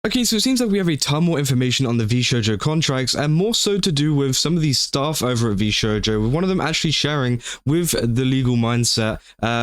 Okay, so it seems like we have a ton more information on the VShojo contracts, and more so to do with some of these staff over at VShojo, with one of them actually sharing with the Legal Mindset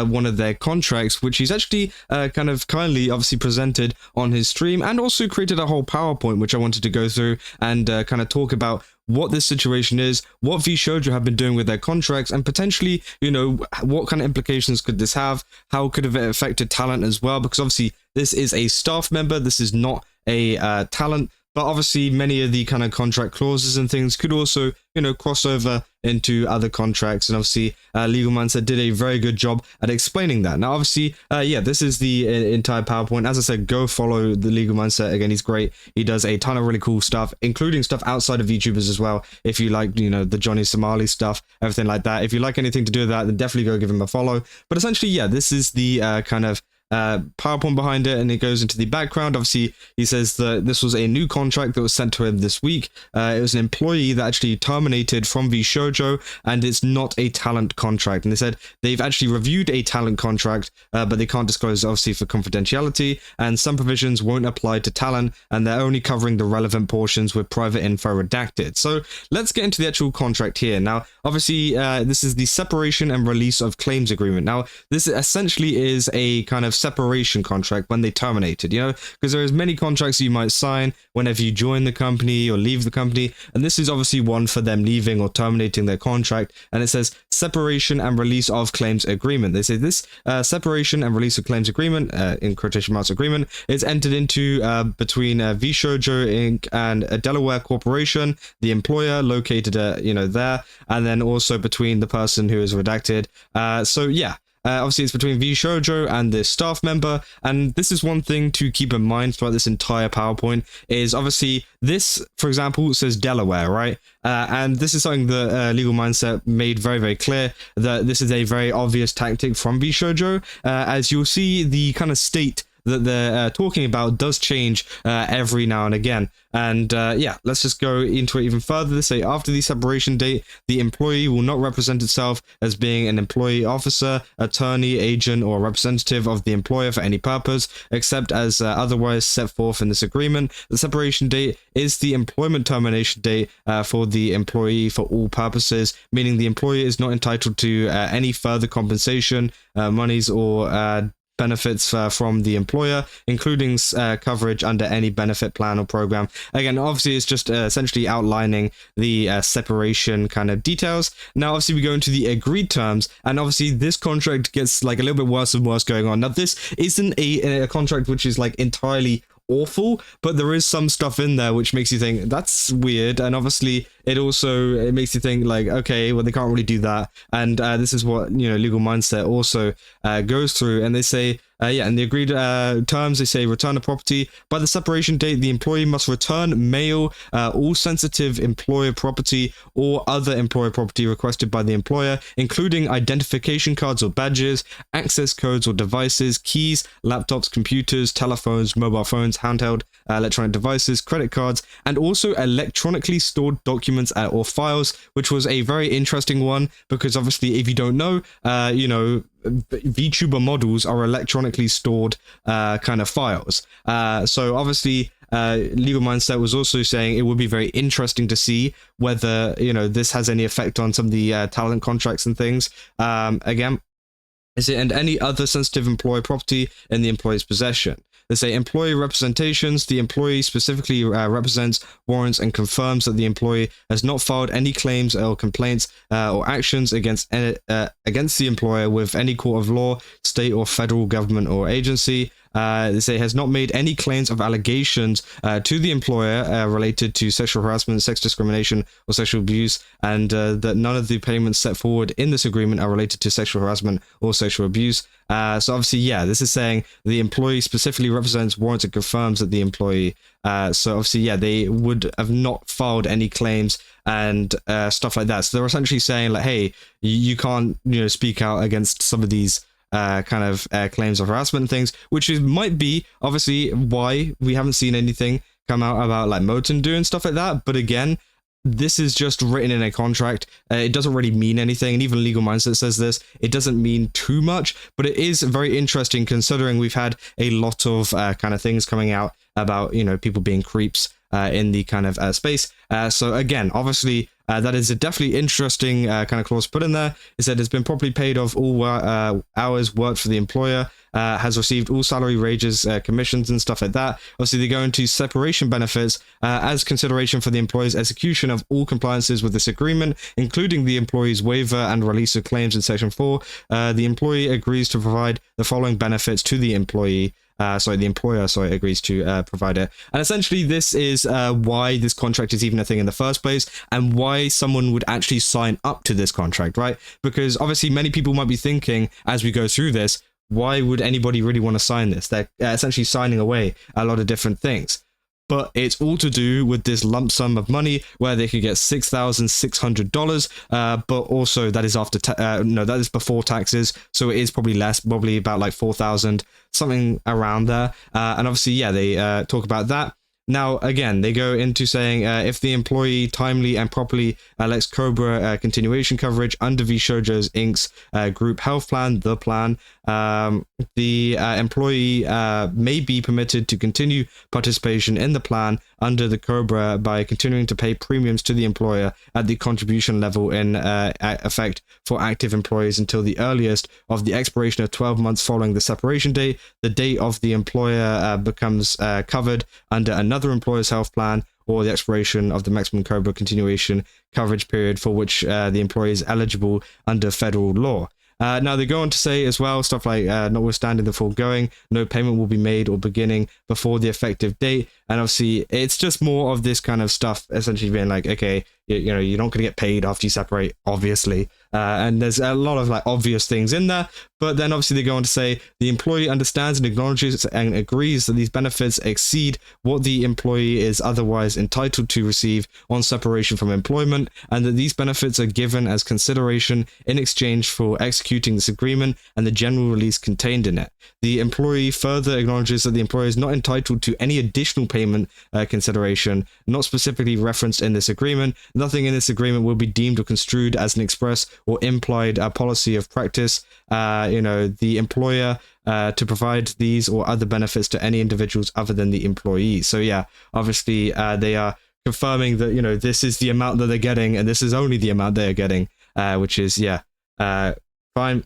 one of their contracts, which he's actually kind of kindly obviously presented on his stream, and also created a whole PowerPoint, which I wanted to go through and kind of talk about what this situation is, what VShojo have been doing with their contracts, and potentially, you know, what kind of implications could this have, how could it have affected talent as well, because obviously this is a staff member, this is not a talent, but obviously many of the kind of contract clauses and things could also, you know, cross over into other contracts, and obviously Legal Mindset did a very good job at explaining that. Now obviously yeah, this is the entire PowerPoint. As I said, go follow the Legal Mindset. Again, he's great, he does a ton of really cool stuff, including stuff outside of VTubers as well. If you like, you know, the Johnny Somali stuff, everything like that, if you like anything to do with that, then definitely go give him a follow. But essentially, yeah, this is the kind of PowerPoint behind it, and it goes into the background. Obviously, he says that this was a new contract that was sent to him this week. It was an employee that actually terminated from VShojo, and it's not a talent contract. And they said they've actually reviewed a talent contract, but they can't disclose, obviously, for confidentiality, and some provisions won't apply to talent, and they're only covering the relevant portions with private info redacted. So let's get into the actual contract here. Now, obviously, this is the separation and release of claims agreement. Now, this essentially is a kind of separation contract when they terminated, you know, because there's many contracts you might sign whenever you join the company or leave the company, and this is obviously one for them leaving or terminating their contract, and it says separation and release of claims agreement. They say this separation and release of claims agreement, in quotation marks agreement, is entered into between VShojo Inc. and a Delaware corporation, the employer located you know, there, and then also between the person who is redacted. So yeah, obviously, it's between VShojo and the staff member, and this is one thing to keep in mind throughout this entire PowerPoint, is obviously this, for example, says Delaware, right? And this is something that Legal Mindset made very, very clear, that this is a very obvious tactic from VShojo. As you'll see, the kind of state that they're talking about does change every now and again. And yeah, let's just go into it even further. They say after the separation date, the employee will not represent itself as being an employee, officer, attorney, agent, or representative of the employer for any purpose, except as otherwise set forth in this agreement. The separation date is the employment termination date for the employee for all purposes, meaning the employee is not entitled to any further compensation, monies, or benefits from the employer, including coverage under any benefit plan or program. Again, obviously, it's just essentially outlining the separation kind of details. Now, obviously, we go into the agreed terms, and obviously, this contract gets like a little bit worse and worse going on. Now, this isn't a contract which is like entirely awful, but there is some stuff in there which makes you think that's weird, and obviously it makes you think like, okay, well, they can't really do that. And this is what, you know, Legal Mindset also goes through, and they say yeah, in the agreed terms, they say return of property. By the separation date, the employee must return, mail all sensitive employer property or other employer property requested by the employer, including identification cards or badges, access codes or devices, keys, laptops, computers, telephones, mobile phones, handheld electronic devices, credit cards, and also electronically stored documents or files, which was a very interesting one, because obviously, if you don't know, you know, VTuber models are electronically stored kind of files. So obviously, Legal Mindset was also saying it would be very interesting to see whether, you know, this has any effect on some of the talent contracts and things. Again, is it and any other sensitive employee property in the employee's possession. They say employee representations. The employee specifically represents, warrants, and confirms that the employee has not filed any claims or complaints or actions against the employer with any court of law, state or federal government or agency. They say has not made any claims of allegations to the employer related to sexual harassment, sex discrimination, or sexual abuse, and that none of the payments set forward in this agreement are related to sexual harassment or sexual abuse. So obviously, yeah, this is saying the employee specifically represents, warrants, and confirms that the employee. So obviously, yeah, they would have not filed any claims and stuff like that. So they're essentially saying like, hey, you can't, you know, speak out against some of these kind of claims of harassment and things, which might be obviously why we haven't seen anything come out about like Moten Do and stuff like that. But again, this is just written in a contract. It doesn't really mean anything, and even Legal Mindset says this. It doesn't mean too much, but it is very interesting considering we've had a lot of kind of things coming out about, you know, people being creeps in the kind of space. So again, obviously, that is a definitely interesting kind of clause put in there. It said it's been properly paid off all hours worked for the employer, has received all salary wages, commissions and stuff like that. Obviously, they go into separation benefits as consideration for the employer's execution of all compliances with this agreement, including the employee's waiver and release of claims in Section 4. The employee agrees to provide the following benefits to the employee. The employer, agrees to provide it. And essentially, this is why this contract is even a thing in the first place, and why someone would actually sign up to this contract, right? Because obviously, many people might be thinking as we go through this, why would anybody really want to sign this? They're essentially signing away a lot of different things. But it's all to do with this lump sum of money where they could get $6,600, but also that is after that is before taxes, so it is probably less, probably about like 4,000, something around there. And obviously, yeah, they talk about that. Now, again, they go into saying if the employee timely and properly elects Cobra continuation coverage under VShojo's Inc.'s group health plan, the plan, the employee may be permitted to continue participation in the plan under the Cobra by continuing to pay premiums to the employer at the contribution level in effect for active employees until the earliest of the expiration of 12 months following the separation date. The date of the employer becomes covered under another employer's health plan, or the expiration of the maximum Cobra continuation coverage period for which the employee is eligible under federal law. Now, they go on to say as well, stuff like, notwithstanding the foregoing, no payment will be made or beginning before the effective date. And obviously, it's just more of this kind of stuff, essentially being like, okay, you know, you're not going to get paid after you separate, obviously. And there's a lot of like obvious things in there. But then obviously they go on to say the employee understands and acknowledges and agrees that these benefits exceed what the employee is otherwise entitled to receive on separation from employment, and that these benefits are given as consideration in exchange for executing this agreement and the general release contained in it. The employee further acknowledges that the employer is not entitled to any additional payment consideration not specifically referenced in this agreement. Nothing in this agreement will be deemed or construed as an express or implied policy of practice, the employer to provide these or other benefits to any individuals other than the employee. So yeah, obviously they are confirming that, you know, this is the amount that they're getting, and this is only the amount they're getting, which is, fine.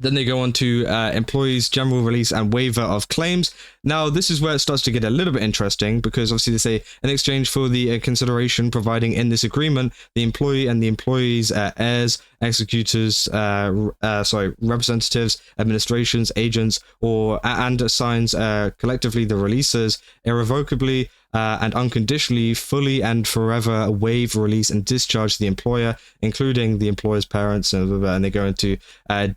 Then they go on to employees' general release and waiver of claims. Now, this is where it starts to get a little bit interesting, because obviously they say, in exchange for the consideration providing in this agreement, the employee and the employee's heirs, executors, representatives, administrations, agents, and assigns collectively the releasers irrevocably and unconditionally, fully and forever waive, release, and discharge the employer, including the employer's parents, and they go into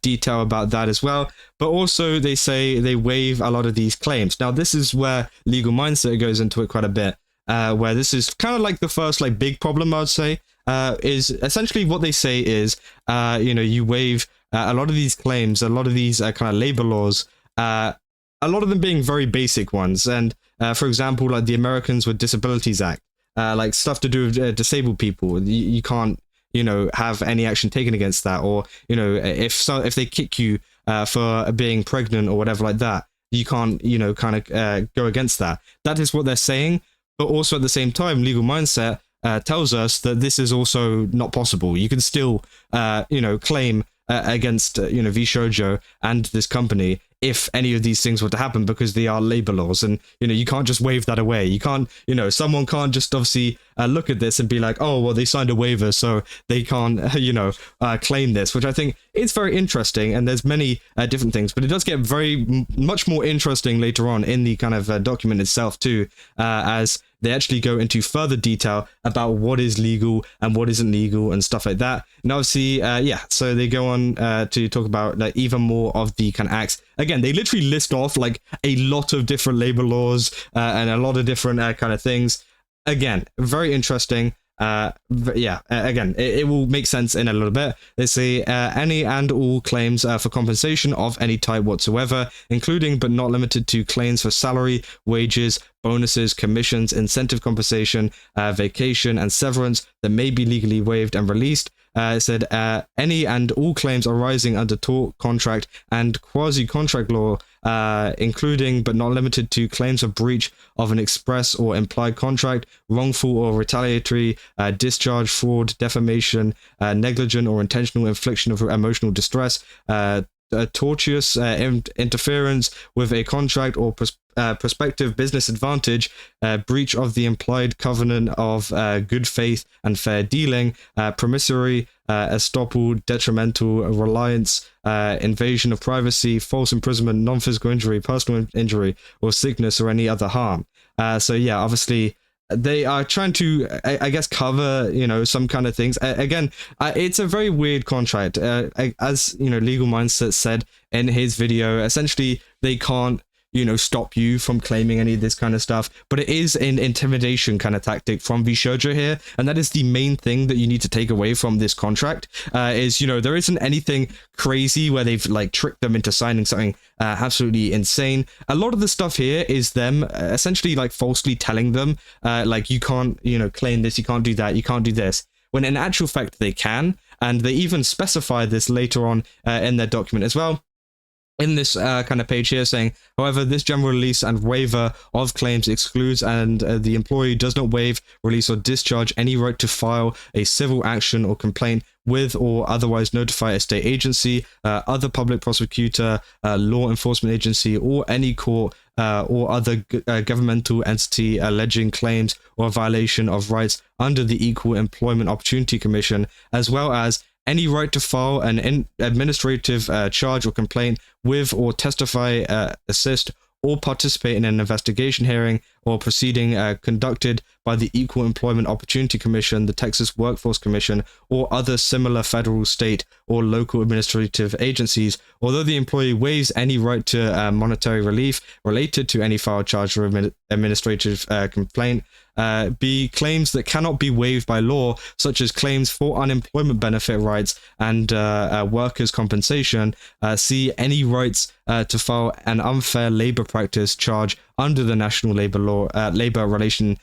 detail about that as well. But also they say they waive a lot of these claims. Now, this is where Legal Mindset goes into it quite a bit, where this is kind of like the first like big problem, I would say, is essentially what they say is, you waive a lot of these claims, a lot of these kind of labor laws, a lot of them being very basic ones. And for example, like the Americans with Disabilities Act, like stuff to do with disabled people, you can't, have any action taken against that. Or, if they kick you for being pregnant or whatever like that, you can't, go against that. That is what they're saying. But also at the same time, Legal Mindset tells us that this is also not possible. You can still, claim against, VShojo and this company if any of these things were to happen, because they are labor laws, and you can't just waive that away. You can't, someone can't just obviously look at this and be like, oh well, they signed a waiver, so they can't claim this, which I think is very interesting. And there's many different things, but it does get very much more interesting later on in the kind of document itself too, as they actually go into further detail about what is legal and what isn't legal and stuff like that. And obviously, so they go on to talk about like even more of the kind of acts. Again, they literally list off like a lot of different labor laws and a lot of different kind of things. Again, very interesting. Yeah, again, it will make sense in a little bit. They say any and all claims for compensation of any type whatsoever, including but not limited to claims for salary, wages, bonuses, commissions, incentive compensation, vacation, and severance that may be legally waived and released. It said any and all claims arising under tort, contract, and quasi-contract law, including but not limited to claims of breach of an express or implied contract, wrongful or retaliatory discharge, fraud, defamation, negligent or intentional infliction of emotional distress, tortious interference with a contract or prospective business advantage, breach of the implied covenant of good faith and fair dealing, promissory estoppel, detrimental reliance, invasion of privacy, false imprisonment, non-physical injury, personal injury, or sickness or any other harm. So yeah, obviously they are trying to, I guess, cover, some kind of things. Again, it's a very weird contract. As, Legal Mindset said in his video, essentially they can't, stop you from claiming any of this kind of stuff, but it is an intimidation kind of tactic from VShojo here, and that is the main thing that you need to take away from this contract, is, there isn't anything crazy where they've, like, tricked them into signing something absolutely insane. A lot of the stuff here is them essentially, like, falsely telling them, like, you can't, claim this, you can't do that, you can't do this, when in actual fact they can, and they even specify this later on in their document as well. In this kind of page here, saying, however, this general release and waiver of claims excludes and the employee does not waive, release, or discharge any right to file a civil action or complaint with or otherwise notify a state agency, other public prosecutor, law enforcement agency, or any court or other governmental entity alleging claims or violation of rights under the Equal Employment Opportunity Commission, as well as any right to file an administrative charge or complaint with or testify, assist, or participate in an investigation hearing or proceeding conducted by the Equal Employment Opportunity Commission, the Texas Workforce Commission, or other similar federal, state, or local administrative agencies, although the employee waives any right to monetary relief related to any filed charge or administrative complaint. B, claims that cannot be waived by law, such as claims for unemployment benefit rights and workers' compensation. C, any rights to file an unfair labor practice charge under the National Labor Relations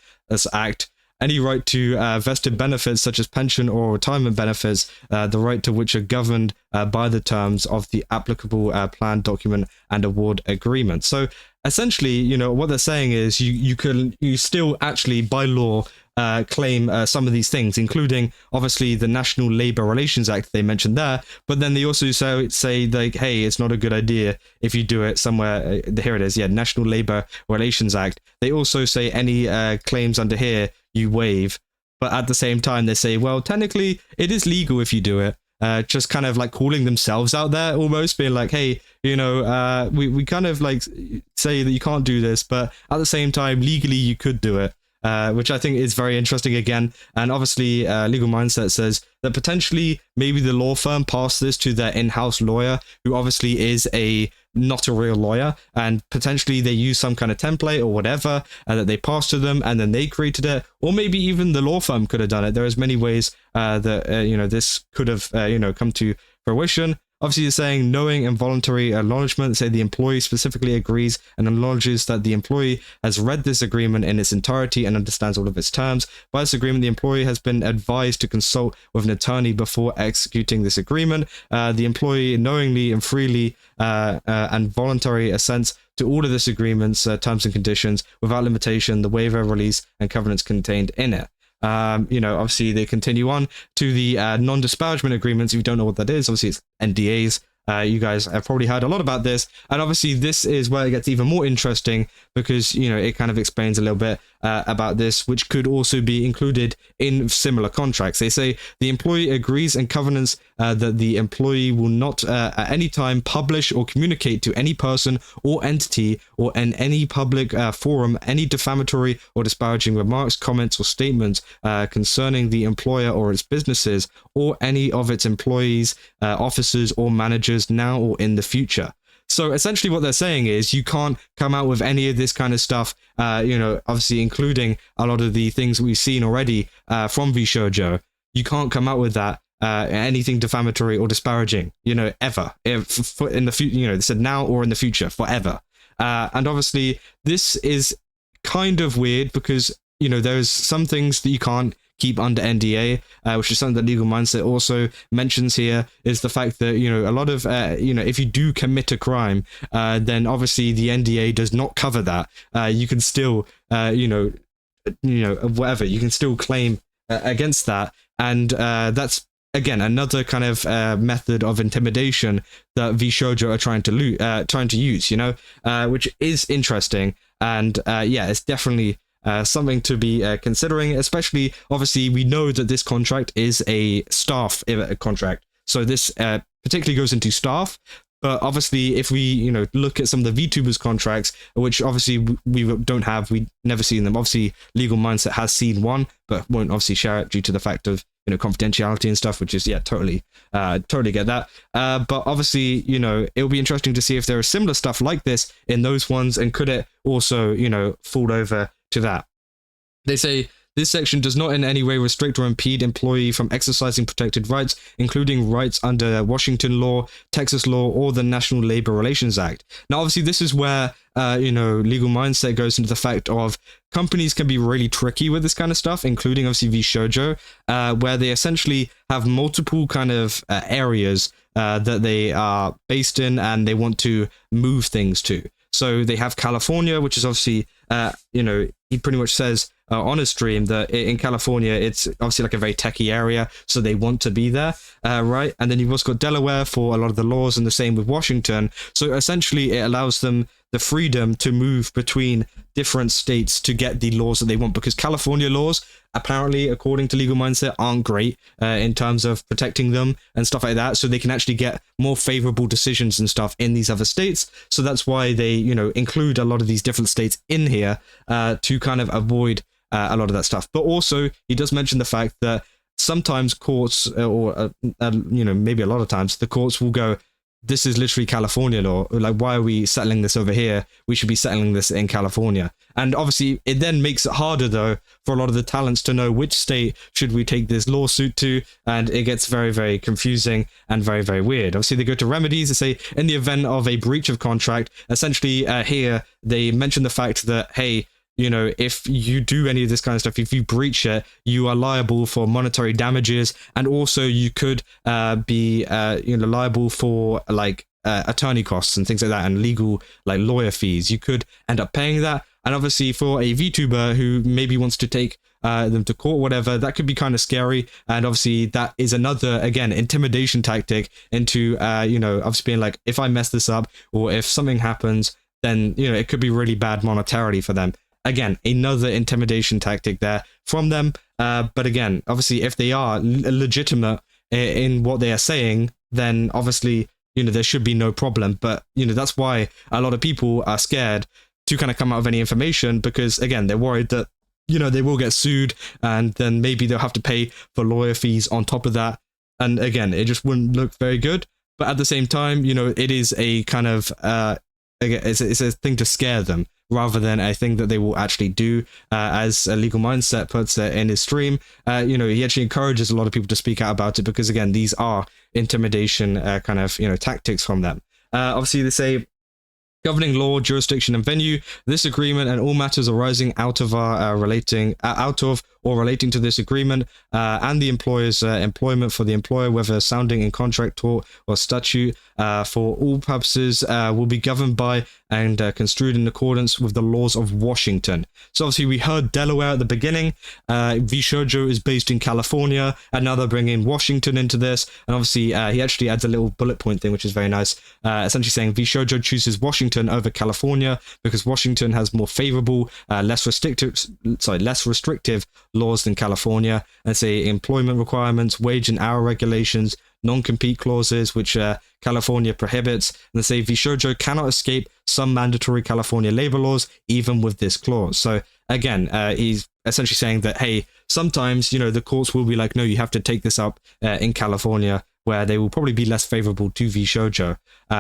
Act. Any right to vested benefits such as pension or retirement benefits, the right to which are governed by the terms of the applicable plan document and award agreement. So essentially, what they're saying is you still actually by law claim some of these things, including obviously the National Labor Relations Act they mentioned there, but then they also say like, hey, it's not a good idea if you do it somewhere. Here it is, yeah, National Labor Relations Act. They also say any claims under here you waive, but at the same time they say, well, technically it is legal if you do it. Just kind of like calling themselves out there, almost being like, hey, we kind of like say that you can't do this, but at the same time legally you could do it. Which I think is very interesting again. And obviously Legal Mindset says that potentially maybe the law firm passed this to their in-house lawyer, who obviously is not a real lawyer, and potentially they use some kind of template or whatever that they passed to them and then they created it, or maybe even the law firm could have done it. There's many ways that this could have come to fruition. Obviously, you're saying knowing involuntary acknowledgement, say the employee specifically agrees and acknowledges that the employee has read this agreement in its entirety and understands all of its terms. By this agreement, the employee has been advised to consult with an attorney before executing this agreement. The employee knowingly and freely and voluntary assents to all of this agreement's terms and conditions without limitation, the waiver, release, and covenants contained in it. Obviously they continue on to the non-disparagement agreements. If you don't know what that is, obviously it's NDAs. You guys have probably heard a lot about this, and obviously this is where it gets even more interesting because it kind of explains a little bit about this, which could also be included in similar contracts. They say the employee agrees and covenants that the employee will not at any time publish or communicate to any person or entity or in any public forum any defamatory or disparaging remarks, comments, or statements concerning the employer or its businesses or any of its employees, officers, or managers now or in the future. So essentially what they're saying is you can't come out with any of this kind of stuff, obviously including a lot of the things we've seen already from VShojo. You can't come out with that, anything defamatory or disparaging, ever. If, in the future, they said now or in the future, forever. And obviously this is kind of weird because, there's some things that you can't keep under NDA, which is something that Legal Mindset also mentions here, is the fact that, a lot of, if you do commit a crime, then obviously the NDA does not cover that. You can still, whatever, you can still claim against that. And that's, again, another kind of method of intimidation that VShojo are trying to use, which is interesting. And it's definitely something to be considering, especially, obviously, we know that this contract is a staff contract. So this particularly goes into staff. But obviously, if we, look at some of the VTubers contracts, which obviously we don't have, we've never seen them. Obviously, Legal Mindset has seen one, but won't obviously share it due to the fact of, confidentiality and stuff, which is, totally get that. But obviously, it'll be interesting to see if there is similar stuff like this in those ones, and could it also, fall over to that. They say, this section does not in any way restrict or impede employee from exercising protected rights, including rights under Washington law, Texas law, or the National Labor Relations Act. Now, obviously, this is where, Legal Mindset goes into the fact of companies can be really tricky with this kind of stuff, including, obviously, VShojo, where they essentially have multiple kind of areas that they are based in and they want to move things to. So they have California, which is obviously, he pretty much says on his stream that in California, it's obviously like a very techie area, so they want to be there, right? And then you've also got Delaware for a lot of the laws, and the same with Washington. So essentially, it allows them the freedom to move between different states to get the laws that they want, because California laws, apparently, according to Legal Mindset, aren't great in terms of protecting them and stuff like that. So they can actually get more favorable decisions and stuff in these other states. So that's why they, include a lot of these different states in here to kind of avoid a lot of that stuff. But also, he does mention the fact that sometimes courts, or maybe a lot of times, the courts will go, this is literally California law. Like, why are we settling this over here? We should be settling this in California. And obviously, it then makes it harder, though, for a lot of the talents to know which state should we take this lawsuit to. And it gets very, very confusing and very, very weird. Obviously, they go to remedies. They say, in the event of a breach of contract, essentially here, they mention the fact that, hey, if you do any of this kind of stuff, if you breach it, you are liable for monetary damages, and also you could be liable for attorney costs and things like that, and legal lawyer fees. You could end up paying that. And obviously, for a VTuber who maybe wants to take them to court, whatever, that could be kind of scary. And obviously, that is another, again, intimidation tactic into obviously being like, if I mess this up or if something happens, then it could be really bad monetarily for them. Again, another intimidation tactic there from them. But again, obviously, if they are legitimate in what they are saying, then obviously, there should be no problem. But, that's why a lot of people are scared to kind of come out of any information, because, again, they're worried that, they will get sued, and then maybe they'll have to pay for lawyer fees on top of that. And again, it just wouldn't look very good. But at the same time, it is a kind of, it's a thing to scare them, rather than a thing that they will actually do, as a Legal Mindset puts it in his stream. He actually encourages a lot of people to speak out about it, because, again, these are intimidation kind of, tactics from them. Obviously, they say, governing law, jurisdiction, and venue. This agreement and all matters arising out of or relating to this agreement, and the employer's employment for the employer, whether sounding in contract, tort, or statute, for all purposes, will be governed by and construed in accordance with the laws of Washington. So obviously we heard Delaware at the beginning. VShojo is based in California, and now they're bringing Washington into this. And obviously he actually adds a little bullet point thing, which is very nice, essentially saying VShojo chooses Washington over California because Washington has more favorable, less restrictive laws than California, and say employment requirements, wage and hour regulations, non-compete clauses, which California prohibits, and they say VShojo cannot escape some mandatory California labor laws, even with this clause. So again, he's essentially saying that, hey, sometimes, the courts will be like, no, you have to take this up in California, where they will probably be less favorable to VShojo,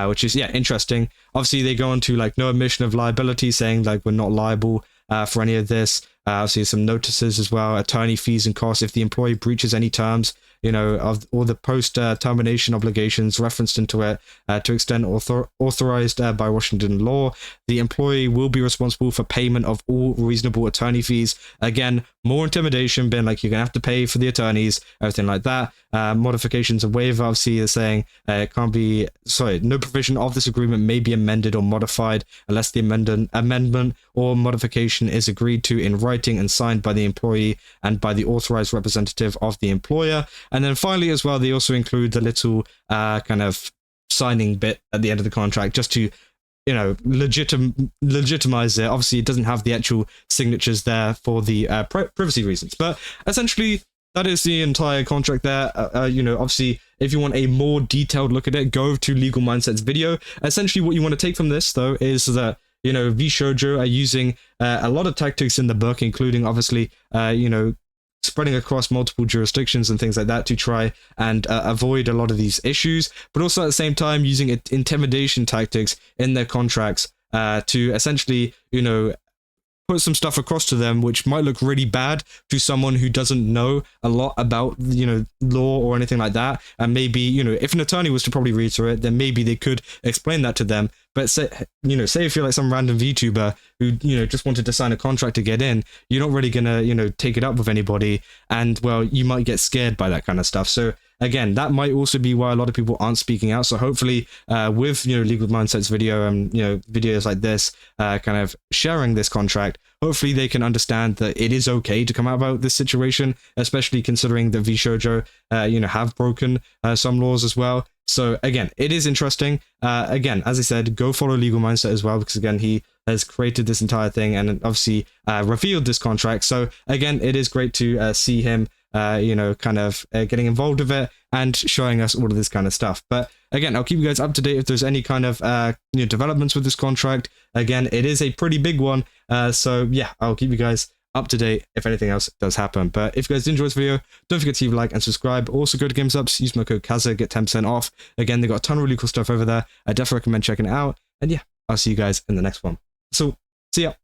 which is, yeah, interesting. Obviously, they go on to like no admission of liability, saying like we're not liable for any of this. Obviously, some notices as well, attorney fees and costs if the employee breaches any terms, you know, of all the post termination obligations referenced into it to extent authorized by Washington law. The employee will be responsible for payment of all reasonable attorney fees. Again, more intimidation, being like you're gonna have to pay for the attorneys, everything like that. Modifications of waiver, obviously, is saying it can't be, sorry, no provision of this agreement may be amended or modified unless the amendment or modification is agreed to in writing and signed by the employee and by the authorized representative of the employer. And then finally, as well, they also include the little kind of signing bit at the end of the contract, just to, you know, legitimize it. Obviously, it doesn't have the actual signatures there for the privacy reasons, but essentially that is the entire contract there. You know, obviously, if you want a more detailed look at it, go to Legal Mindset's video. Essentially, what you want to take from this, though, is that, you know, VShojo are using a lot of tactics in the book, including, obviously, you know, spreading across multiple jurisdictions and things like that to try and avoid a lot of these issues, but also at the same time using intimidation tactics in their contracts to essentially, you know, put some stuff across to them which might look really bad to someone who doesn't know a lot about, you know, law or anything like that. And maybe, you know, if an attorney was to probably read through it, then maybe they could explain that to them. But say, you know, say if you're like some random VTuber who, you know, just wanted to sign a contract to get in, you're not really gonna, you know, take it up with anybody, and well, you might get scared by that kind of stuff. So again, that might also be why a lot of people aren't speaking out. So hopefully, with, you know, Legal Mindset's video and, you know, videos like this, kind of sharing this contract, hopefully they can understand that it is okay to come out about this situation, especially considering that VShojo, you know, have broken some laws as well. So again, it is interesting. Again, as I said, go follow Legal Mindset as well, because again, he has created this entire thing and obviously revealed this contract. So again, it is great to see him, you know, kind of getting involved with it and showing us all of this kind of stuff. But again, I'll keep you guys up to date if there's any kind of you know, developments with this contract. Again, it is a pretty big one. So yeah, I'll keep you guys up to date if anything else does happen. But if you guys did enjoy this video, don't forget to leave a like and subscribe. Also go to GameSups, use my code Kaza, get 10% off. Again, they got a ton of really cool stuff over there. I definitely recommend checking it out. And yeah, I'll see you guys in the next one. So see ya.